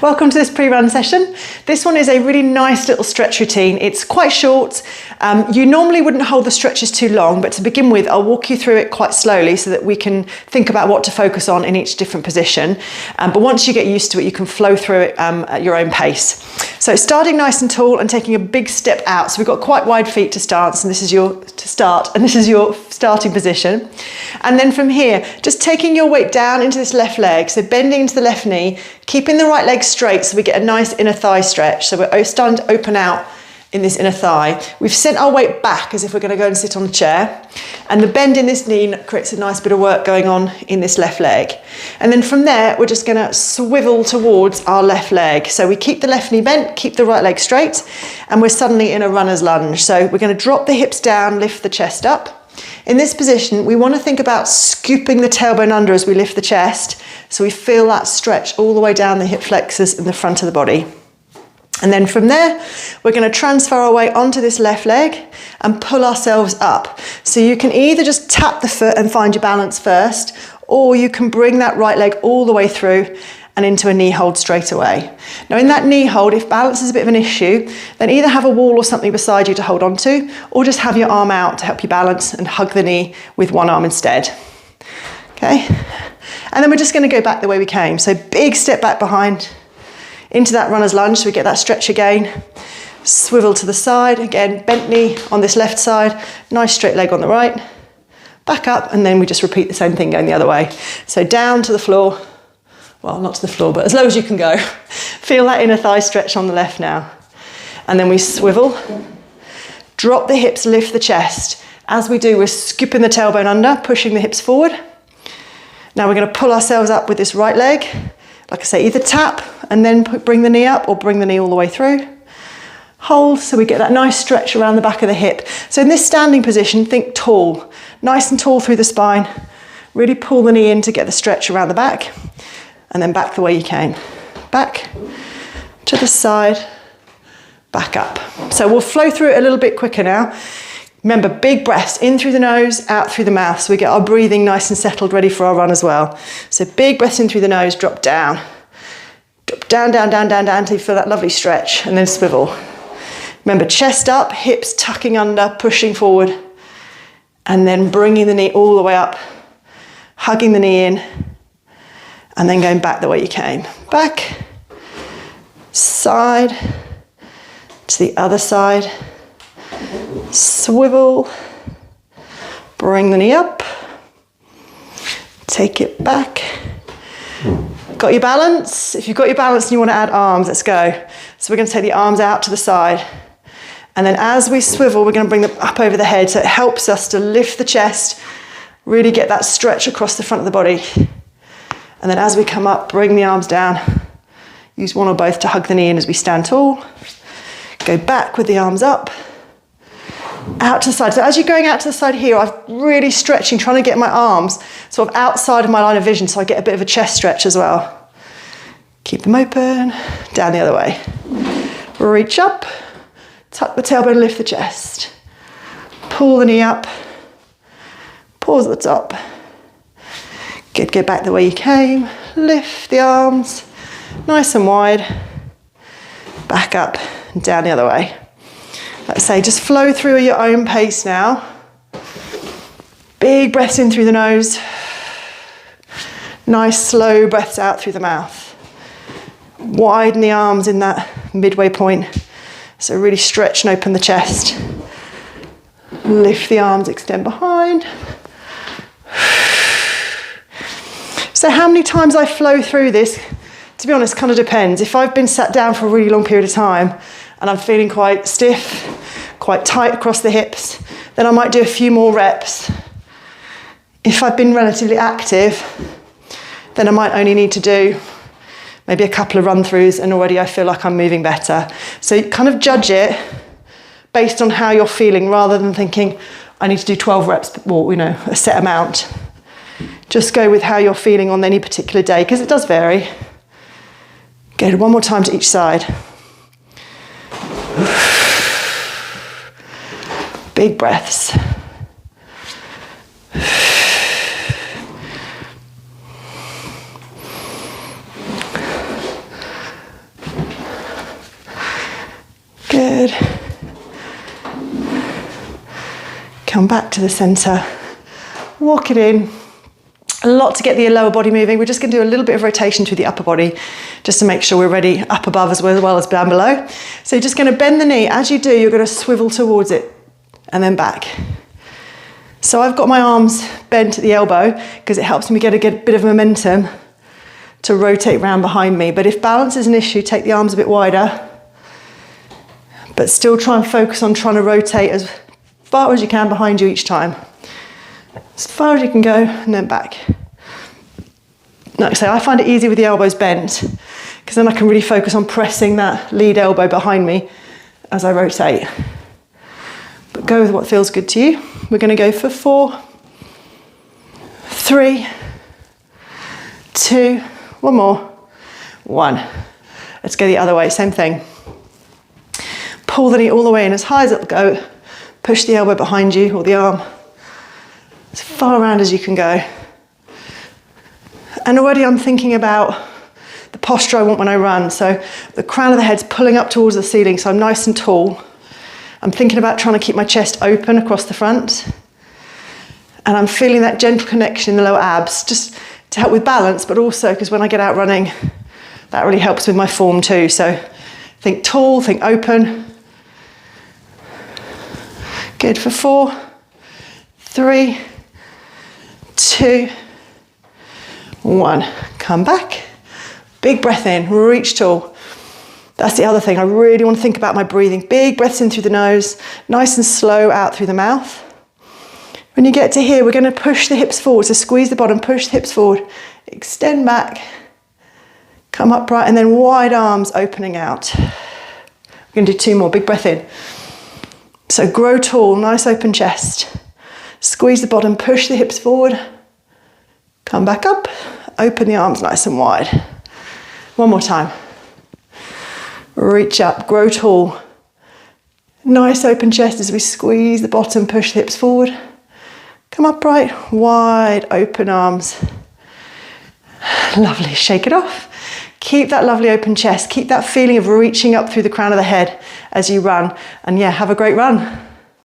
Welcome to this pre-run session. This one is a really nice little stretch routine. It's quite short. You normally wouldn't hold the stretches too long, but to begin with, I'll walk you through it quite slowly so that we can think about what to focus on in each different position. But once you get used to it, you can flow through it at your own pace. So starting nice and tall and taking a big step out. So we've got quite wide feet to start, and this is your starting position. And then from here, just taking your weight down into this left leg, so bending into the left knee, keeping the right leg straight so we get a nice inner thigh stretch. So we're starting to open out in this inner thigh. We've sent our weight back as if we're going to go and sit on a chair. And the bend in this knee creates a nice bit of work going on in this left leg. And then from there, we're just going to swivel towards our left leg. So we keep the left knee bent, keep the right leg straight, and we're suddenly in a runner's lunge. So we're going to drop the hips down, lift the chest up. In this position, we want to think about scooping the tailbone under as we lift the chest, so we feel that stretch all the way down the hip flexors in the front of the body. And then from there, we're going to transfer our weight onto this left leg and pull ourselves up. So you can either just tap the foot and find your balance first, or you can bring that right leg all the way through and into a knee hold straight away. Now in that knee hold, if balance is a bit of an issue, then either have a wall or something beside you to hold on to, or just have your arm out to help you balance and hug the knee with one arm instead. Okay? And then we're just going to go back the way we came. So big step back behind into that runner's lunge, so we get that stretch again. Swivel to the side, again, bent knee on this left side, nice straight leg on the right. Back up, and then we just repeat the same thing going the other way. So down to the floor. Well, not to the floor, but as low as you can go. Feel that inner thigh stretch on the left now. And then we swivel, drop the hips, lift the chest. As we do, we're scooping the tailbone under, pushing the hips forward. Now we're going to pull ourselves up with this right leg. Like I say, either tap and then bring the knee up, or bring the knee all the way through. Hold, so we get that nice stretch around the back of the hip. So in this standing position, think tall. Nice and tall through the spine. Really pull the knee in to get the stretch around the back. And then back the way you came. Back, to the side, back up. So we'll flow through it a little bit quicker now. Remember, big breaths, in through the nose, out through the mouth, so we get our breathing nice and settled, ready for our run as well. So big breaths in through the nose, drop down. Drop down, down, down, down, down, until you feel that lovely stretch, and then swivel. Remember, chest up, hips tucking under, pushing forward, and then bringing the knee all the way up, hugging the knee in, and then going back the way you came. Back, side, to the other side, swivel, bring the knee up, take it back. Got your balance? If you've got your balance and you want to add arms, let's go. So we're going to take the arms out to the side. And then as we swivel, we're going to bring them up over the head, so it helps us to lift the chest, really get that stretch across the front of the body. And then as we come up, bring the arms down. Use one or both to hug the knee in as we stand tall. Go back with the arms up. Out to the side. So as you're going out to the side here, I'm really stretching, trying to get my arms sort of outside of my line of vision, so I get a bit of a chest stretch as well. Keep them open. Down the other way. Reach up. Tuck the tailbone, lift the chest. Pull the knee up. Pause at the top. Good, go back the way you came. Lift the arms, nice and wide. Back up and down the other way. Let's say just flow through at your own pace now. Big breaths in through the nose. Nice slow breaths out through the mouth. Widen the arms in that midway point. So really stretch and open the chest. Lift the arms, extend behind. So how many times I flow through this, to be honest, kind of depends. If I've been sat down for a really long period of time and I'm feeling quite stiff, quite tight across the hips, then I might do a few more reps. If I've been relatively active, then I might only need to do maybe a couple of run-throughs, and already I feel like I'm moving better. So you kind of judge it based on how you're feeling, rather than thinking, I need to do 12 reps, or a set amount. Just go with how you're feeling on any particular day, because it does vary. Go one more time to each side. Big breaths. Good. Come back to the center. Walk it in. A lot to get the lower body moving. We're just going to do a little bit of rotation through the upper body just to make sure we're ready up above as well as down below. So you're just going to bend the knee. As you do, you're going to swivel towards it and then back. So I've got my arms bent at the elbow because it helps me get a bit of momentum to rotate round behind me. But if balance is an issue, take the arms a bit wider, but still try and focus on trying to rotate as far as you can behind you each time. As far as you can go, and then back. Like I say, I find it easy with the elbows bent, because then I can really focus on pressing that lead elbow behind me as I rotate. But go with what feels good to you. We're going to go for 4, 3, 2, one more, 1. Let's go the other way, same thing. Pull the knee all the way in as high as it'll go. Push the elbow behind you or the arm as far around as you can go. And already I'm thinking about the posture I want when I run. So the crown of the head's pulling up towards the ceiling, so I'm nice and tall. I'm thinking about trying to keep my chest open across the front. And I'm feeling that gentle connection in the lower abs, just to help with balance, but also because when I get out running, that really helps with my form too. So think tall, think open. Good for 4, 3, 2, 1. Come back. Big breath in, reach tall. That's the other thing. I really want to think about my breathing. Big breaths in through the nose, nice and slow out through the mouth. When you get to here, we're going to push the hips forward. So squeeze the bottom, push the hips forward, extend back, come upright, and then wide arms opening out. We're going to do 2 more. Big breath in. So grow tall, nice open chest. Squeeze the bottom, push the hips forward, come back up, open the arms nice and wide. One more time. Reach up, grow tall. Nice open chest as we squeeze the bottom, push the hips forward. Come upright, wide open arms. Lovely, shake it off. Keep that lovely open chest. Keep that feeling of reaching up through the crown of the head as you run. And yeah, have a great run.